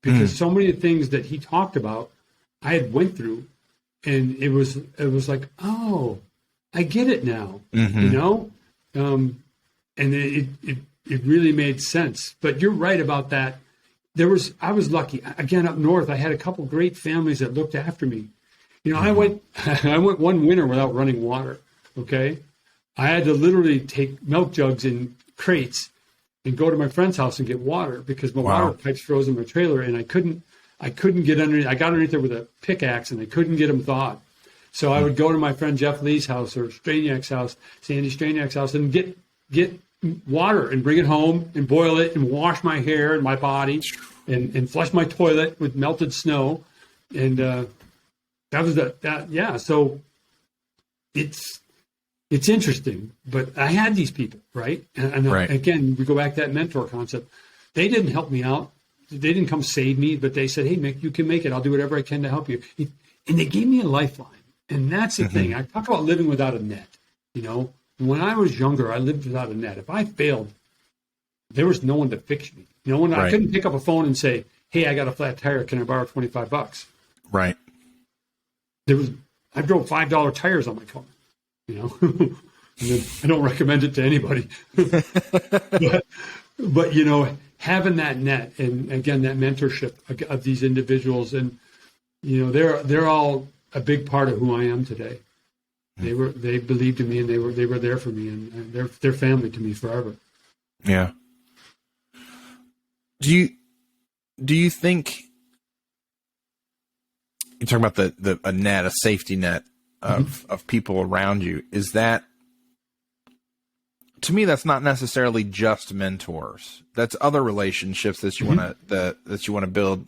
because so many of the things that he talked about I had went through, and it was like, oh, I get it now, and it really made sense. But you're right about that. I was lucky. Again, up north, I had a couple great families that looked after me. I went one winter without running water. Okay, I had to literally take milk jugs in crates and go to my friend's house and get water because my water pipes froze in my trailer, and I couldn't I couldn't get underneath. I got underneath there with a pickaxe, and I couldn't get them thawed. So I would go to my friend Jeff Lee's house or Straniak's house, Sandy Straniak's house, and get water and bring it home and boil it and wash my hair and my body and flush my toilet with melted snow. And that was yeah. So it's interesting, but I had these people, right? And right. Again, we go back to that mentor concept. They didn't help me out. They didn't come save me, but they said, "Hey, Mick, you can make it. I'll do whatever I can to help you." And they gave me a lifeline. And that's the thing. I talk about living without a net. When I was younger, I lived without a net. If I failed, there was no one to fix me. Right. I couldn't pick up a phone and say, "Hey, I got a flat tire. Can I borrow $25?" Right. I drove $5 tires on my car. And I don't recommend it to anybody. but having that net and again that mentorship of these individuals, and they're all a big part of who I am today. They believed in me, and they were there for me, and they're family to me forever. Yeah. Do you think you're talking about a safety net of people around you? Is that, to me, that's not necessarily just mentors. That's other relationships that you want to build.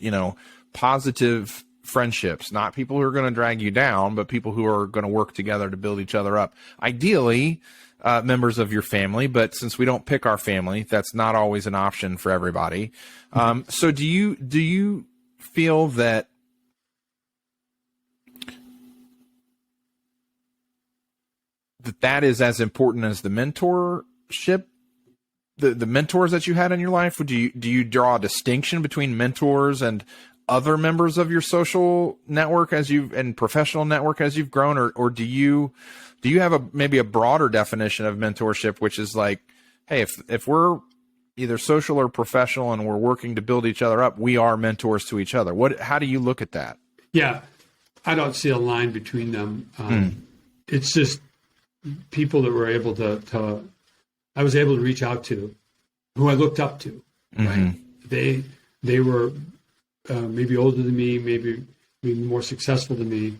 Positive friendships, not people who are going to drag you down, but people who are going to work together to build each other up. Ideally, members of your family, but since we don't pick our family, that's not always an option for everybody. So do you feel that that is as important as the mentorship, the mentors that you had in your life? Do you draw a distinction between mentors and other members of your social network and professional network as you've grown, or do you have maybe a broader definition of mentorship, which is like, hey, if we're either social or professional and we're working to build each other up, we are mentors to each other. How do you look at that? Yeah, I don't see a line between them. It's just people that were able I was able to reach out to, who I looked up to. Right? They were maybe older than me, maybe more successful than me,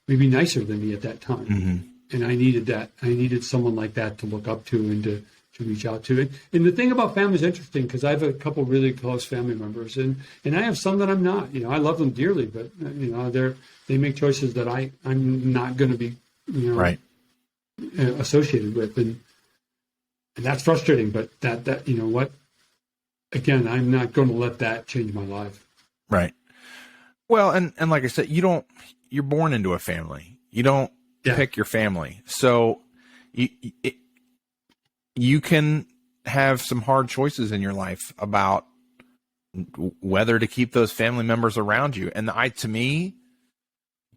maybe nicer than me at that time. And I needed that. I needed someone like that to look up to and to reach out to. And the thing about family is interesting, because I have a couple really close family members, and I have some that I'm not. I love them dearly, but they make choices that I'm not going to be right. Associated with, and that's frustrating. But that what. Again, I'm not going to let that change my life. Right. Well, and like I said, you're born into a family. You don't pick your family. So you can have some hard choices in your life about whether to keep those family members around you. And to me,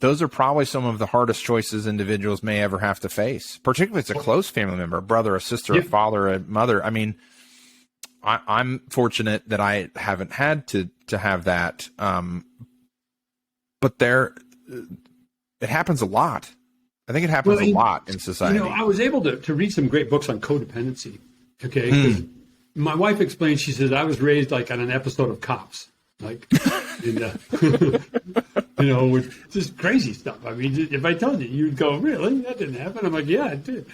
those are probably some of the hardest choices individuals may ever have to face, particularly if it's a close family member, a brother, a sister, a father, a mother. I mean, I'm fortunate that I haven't had to have that. But it happens a lot. I think it happens a lot in society. I was able to read some great books on codependency. Okay. 'Cause my wife explained, she says, I was raised like on an episode of Cops, like, with just crazy stuff. I mean, if I told you, you'd go, really? That didn't happen. I'm like, yeah, it did.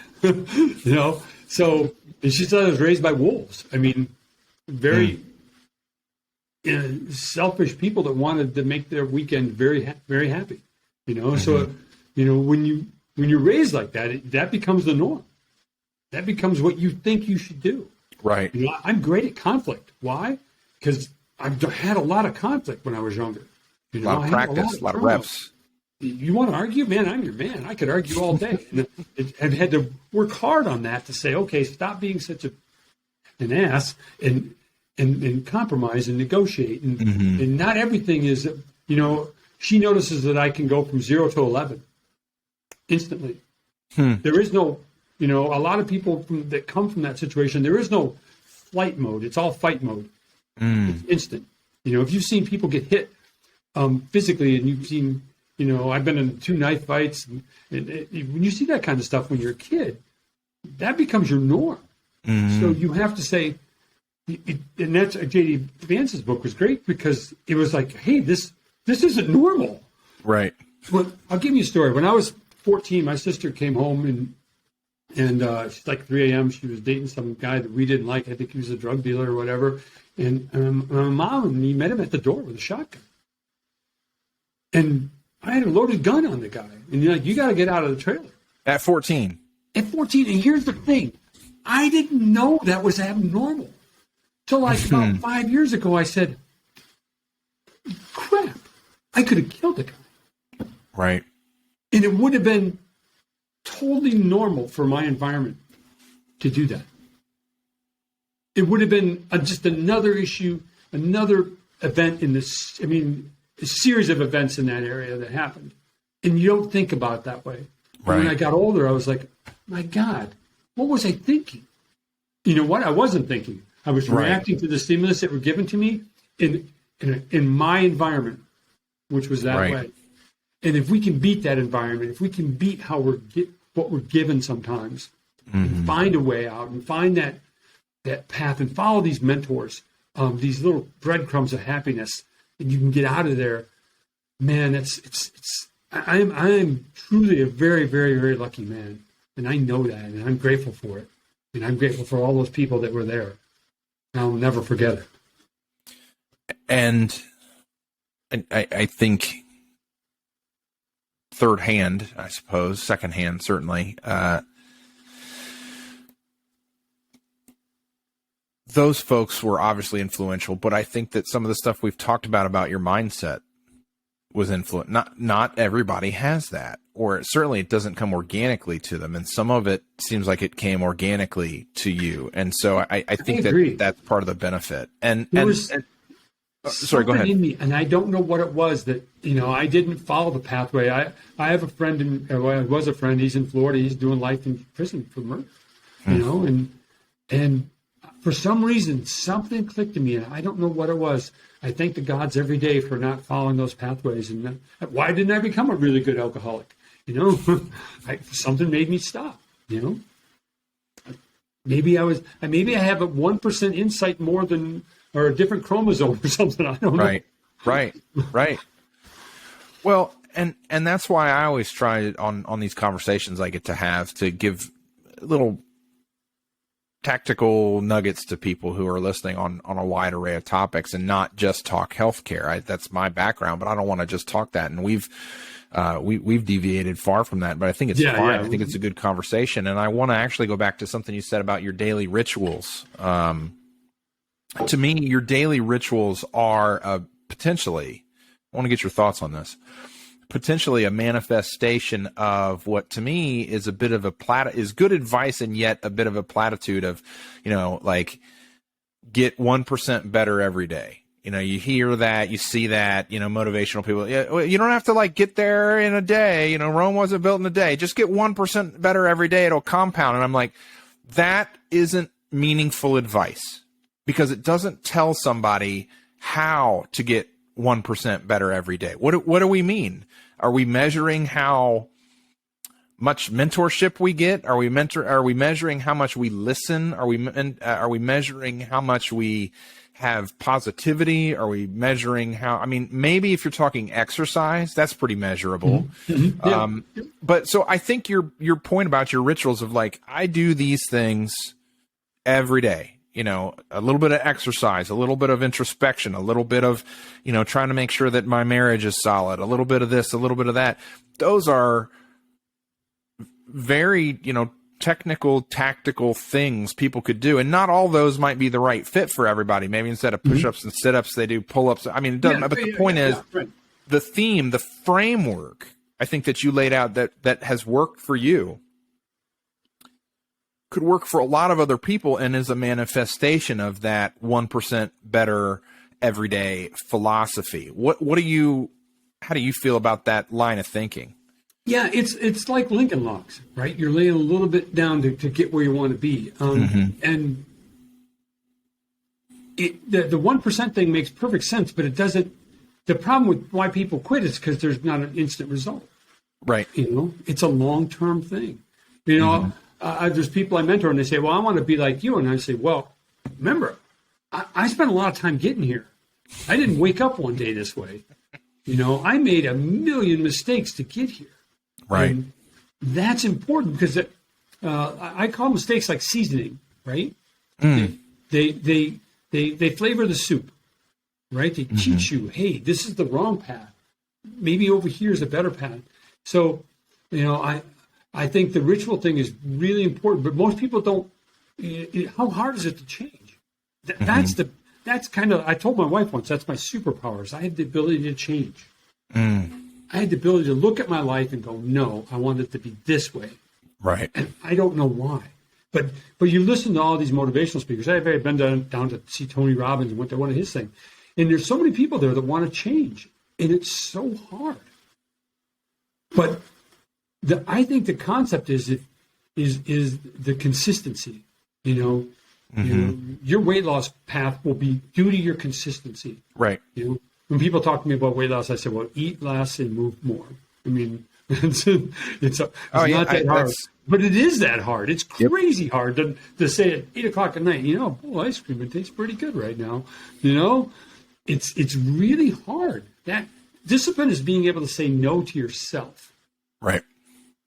So, and she said I was raised by wolves. I mean, very selfish people that wanted to make their weekend very, very happy. So, when you're raised like that, that becomes the norm. That becomes what you think you should do. Right. I'm great at conflict. Why? Because I've had a lot of conflict when I was younger. A lot of practice, a lot of reps. You want to argue? Man, I'm your man. I could argue all day. I've had to work hard on that to say, okay, stop being such an ass and compromise and negotiate. And not everything is, she notices that I can go from 0 to 11 instantly. There is no, a lot of people that come from that situation, there is no flight mode. It's all fight mode. It's instant. If you've seen people get hit physically, and you've seen, I've been in 2 knife fights, and when you see that kind of stuff when you're a kid, that becomes your norm. So you have to say, and that's J.D. Vance's book was great because it was like, hey, this isn't normal. Right. Well, I'll give you a story. When I was 14, my sister came home and she's like 3 a.m. She was dating some guy that we didn't like. I think he was a drug dealer or whatever. And my mom and me met him at the door with a shotgun. And I had a loaded gun on the guy. And you're like, you got to get out of the trailer. At 14. At 14. And here's the thing. I didn't know that was abnormal. Till like about 5 years ago, I said, crap, I could have killed the guy. Right. And it would have been totally normal for my environment to do that. It would have been just another issue, another event in this, a series of events in that area that happened. And you don't think about it that way. Right. When I got older, I was like, my God, what was I thinking? You know what? I wasn't thinking. I was reacting to the stimulus that were given to me in my environment, which was that way. And if we can beat that environment, if we can beat how what we're given sometimes, and find a way out and find that path and follow these mentors, these little breadcrumbs of happiness, and you can get out of there, man, I am truly a very, very, very lucky man. And I know that, and I'm grateful for it. And I'm grateful for all those people that were there. I'll never forget it. And I think third hand, I suppose, second hand, certainly, those folks were obviously influential, but I think that some of the stuff we've talked about your mindset was influential. Not everybody has that, or certainly it doesn't come organically to them. And some of it seems like it came organically to you. And so I think that's part of the benefit. Sorry, go ahead. In me, and I don't know what it was that, I didn't follow the pathway. I have a friend, was a friend, he's in Florida, he's doing life in prison for murder, and for some reason, something clicked to me, and I don't know what it was. I thank the gods every day for not following those pathways. And why didn't I become a really good alcoholic? Something made me stop. Maybe I have a 1% insight more than, or a different chromosome or something. I don't know. Right. Well, and that's why I always try on these conversations I get to have to give little tactical nuggets to people who are listening on a wide array of topics, and not just talk healthcare. That's my background, but I don't want to just talk that. And we've deviated far from that, but I think it's fine. Yeah. I think it's a good conversation. And I want to actually go back to something you said about your daily rituals. To me, your daily rituals are potentially, I want to get your thoughts on this, potentially a manifestation of what to me is a bit of is good advice, and yet a bit of a platitude of, like, get 1% better every day. You hear that, you see that, motivational people. You don't have to like get there in a day. Rome wasn't built in a day. Just get 1% better every day. It'll compound. And I'm like, that isn't meaningful advice, because it doesn't tell somebody how to get 1% better every day. What do we mean? Are we measuring how much mentorship we get? Are we measuring how much we listen? Are we measuring how much we have positivity? Are we measuring maybe if you're talking exercise, that's pretty measurable. Mm-hmm. Yeah. But so I think your point about your rituals of like, I do these things every day. A little bit of exercise, a little bit of introspection, a little bit of, trying to make sure that my marriage is solid, a little bit of this, a little bit of that. Those are very, technical, tactical things people could do. And not all those might be the right fit for everybody. Maybe instead of push-ups and sit-ups, they do pull-ups. It doesn't, but the point is, the theme, the framework, I think that you laid out that has worked for you could work for a lot of other people, and is a manifestation of that 1% better everyday philosophy. How do you feel about that line of thinking? Yeah, it's like Lincoln Logs, right? You're laying a little bit down to get where you want to be. And the 1% thing makes perfect sense, but it doesn't. The problem with why people quit is because there's not an instant result. Right. It's a long-term thing. There's people I mentor, and they say, well, I want to be like you. And I say, well, remember, I spent a lot of time getting here. I didn't wake up one day this way. I made a million mistakes to get here. Right. And that's important because I call mistakes like seasoning, right? They flavor the soup, right? They teach you, hey, this is the wrong path. Maybe over here is a better path. So, I think the ritual thing is really important, but most people don't. How hard is it to change? That's kind of, I told my wife once, that's my superpowers. I have the ability to change. I had the ability to look at my life and go, no, I want it to be this way. Right. And I don't know why. But you listen to all these motivational speakers. I've been down to see Tony Robbins and went to one of his things. And there's so many people there that want to change. And it's so hard. But I think the concept is the consistency. Your weight loss path will be due to your consistency. Right. When people talk to me about weight loss, I say, well, eat less and move more. I mean, it's not that hard. But it is that hard. It's crazy hard to say at 8 o'clock at night, ice cream, it tastes pretty good right now. It's really hard. That discipline is being able to say no to yourself. Right.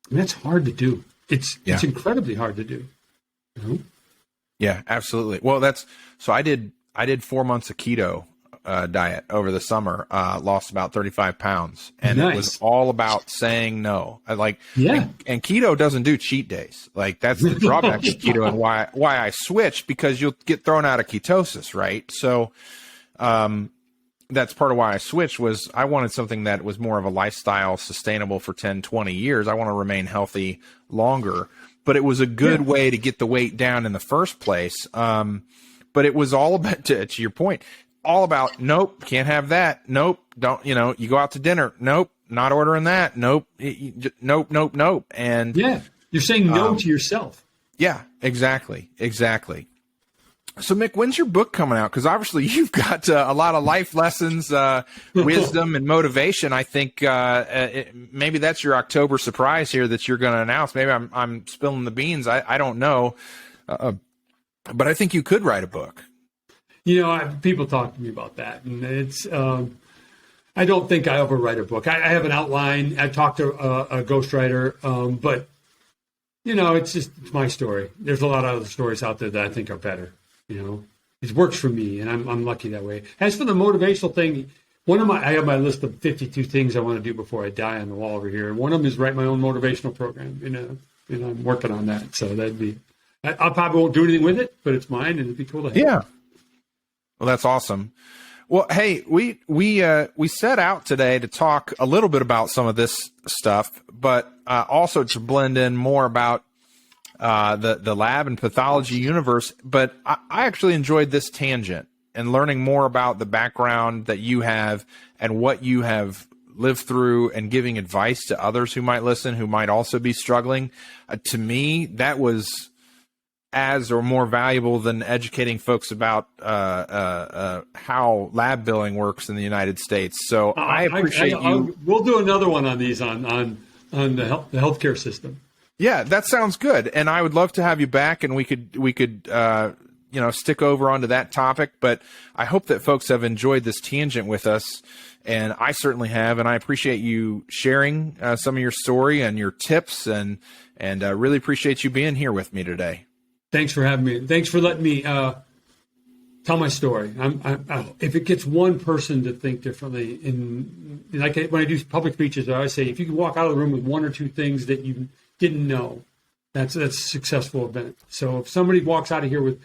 And that's hard to do. It's incredibly hard to do. Yeah, absolutely. Well, so I did 4 months of keto diet over the summer, lost about 35 pounds, and It was all about saying no. And keto doesn't do cheat days. Like, that's the drawback to keto and why I switched, because you'll get thrown out of ketosis, right? So, that's part of why I switched. Was I wanted something that was more of a lifestyle, sustainable for 10, 20 years. I want to remain healthy longer, but it was a good way to get the weight down in the first place. But it was all about, to your point, all about, nope, can't have that. Nope, don't, you go out to dinner. Nope, not ordering that. Nope, nope. And you're saying no to yourself. Yeah, exactly. So, Mick, when's your book coming out? Because obviously you've got a lot of life lessons, wisdom, and motivation. I think maybe that's your October surprise here that you're going to announce. Maybe I'm spilling the beans. I don't know. But I think you could write a book. People talk to me about that. And it's I don't think I ever write a book. I have an outline. I talked to a ghostwriter. But, it's my story. There's a lot of other stories out there that I think are better. It works for me, and I'm lucky that way. As for the motivational thing, I have my list of 52 things I want to do before I die on the wall over here. One of them is write my own motivational program. And I'm working on that. So that'd be. I probably won't do anything with it, but it's mine, and it'd be cool to have. Yeah. Well, that's awesome. Well, hey, we set out today to talk a little bit about some of this stuff, but also to blend in more about the lab and pathology universe. But I actually enjoyed this tangent and learning more about the background that you have and what you have lived through, and giving advice to others who might listen, who might also be struggling. To me, that was as or more valuable than educating folks about how lab billing works in the United States. So I appreciate you. We'll do another one on these on the healthcare system. Yeah, that sounds good, and I would love to have you back, and we could stick over onto that topic. But I hope that folks have enjoyed this tangent with us, and I certainly have, and I appreciate you sharing some of your story and your tips, and really appreciate you being here with me today. Thanks for having me. Thanks for letting me tell my story. If it gets one person to think differently, when I do public speeches, I always say, if you can walk out of the room with one or two things that you didn't know, that's a successful event. So if somebody walks out of here with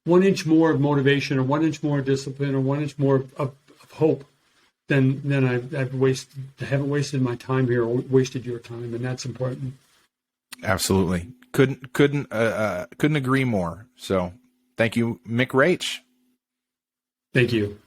1 inch more of motivation, or 1 inch more of discipline, or 1 inch more of hope, then I haven't wasted my time here, or wasted your time, and that's important. Absolutely. Couldn't agree more. So thank you, Mick Raich. Thank you.